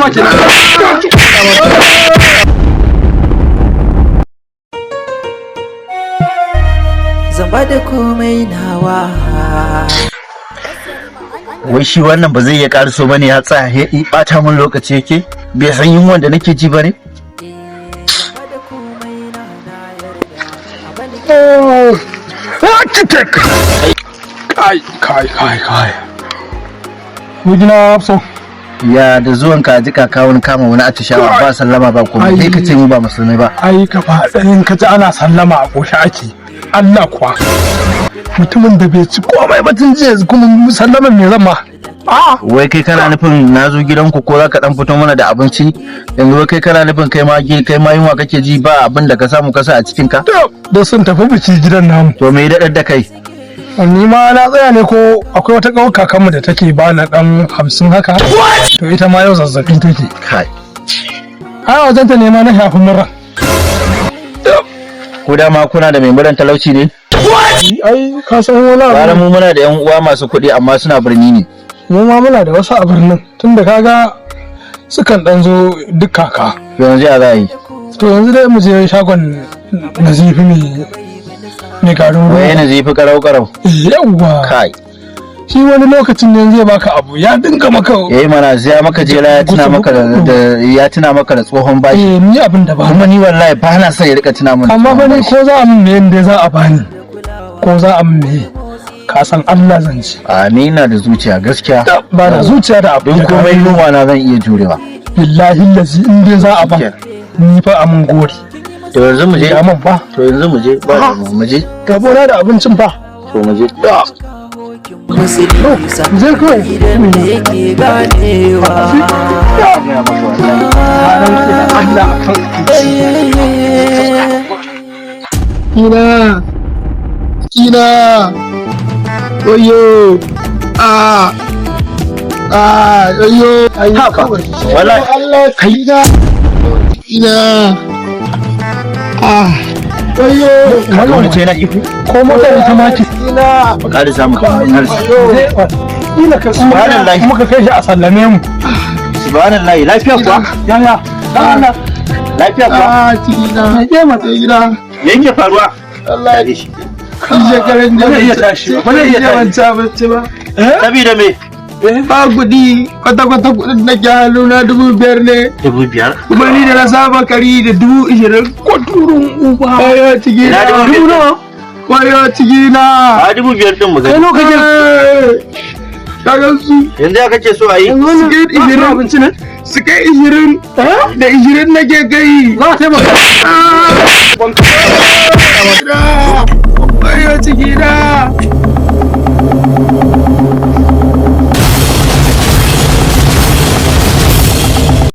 ma kenan. Zamba da komai nawa. Wai shi wannan ba zai iya karaso bane ya tsaya ya bata mun lokaci yake bai san yin wanda nake ji bane. Kai. Mijina Hafsa. Ya da zuwan ka ji kaka wani kama wani atishawa ba sallama ba komai sai ka ce mu ba musulmai ba. Ai ka fa tsayin ka ji ana sallama a koshi ake. Allah kuwa. Mutumin da bai ci komai ba tun jiya kuma sallaman me zan ma. Wai kai kana nufin na zo gidanku ko za ka dan fito mana da abinci yanzu wai kai kana nufin kai ma yunwa kake ji ba abin da ka samu kasa a cikin ka? Da sun tafi biki gidan namu. To me daɗar da kai? Ni ma na tsaya ne ko akwai wata ƙawar kakanmu da take ba na ɗan 50 haka. To ita ma yau zazzaɓi take. Kai. A wajen ta nema na shafi mura. Ko dama kuna da mai muran talauci ne? Ai ka san wani abu. Bara mu muna da yan uwa masu kuɗi amma suna birni ne. Mu ma muna da wasu a birnin tunda kaga sukan ɗan zo duk kaka. Yanzu ya za a yi? To yanzu dai mu je shagon Nazifi mai garin ruwa. Wai Nazifi karau. Yawwa. Kai. Shi wani lokacin ne zai baka abu ya dinga maka. Mana zai maka jela ya tuna maka da tsohon bashi. Ni abin da ba. Kuma ni wallahi ba na son ya rika tuna mun. Amma fa ni ko za a mun me da za a bani. Ko za a mun me. Ka san Allah zan ci. Ni ina da zuciya gaskiya. Ba da zuciya da abu. Don komai yunwa na zan iya jurewa. Billahi lazi in dai za a ba. Ni fa a mun gori. To yanzu mu je. Aman fa. To yanzu mu je. Ba mu je. Gabona da abincin fa. To mu je. Zai kawai Idan da yake ganewa. Ina oyo oyo haka wallahi Allah kai ina oyo wani ce na ihu ko mota ita ma ce ina ka da samu ina ka subhanallahi muka kai shi a sallame mu subhanallahi lafiya kuwa yaya Allah lafiya kuwa ina na ke mata gida yake faruwa Allah ya shi shekaran da ya tashi ba zai iya wanta bacci ba sabida me ba kudi kwata-kwata kudin da ke hannuna 5,000 ne 5,000 kuma ni da na saba kari da 20,000 ko turun uba kwayo ciki na kwayo ciki na a 5,000 din mu gani kai lokacin kagan su yanzu ya kace so a yi su kai 20 abinci ne su kai 20 da 20 nake kai za a taimaka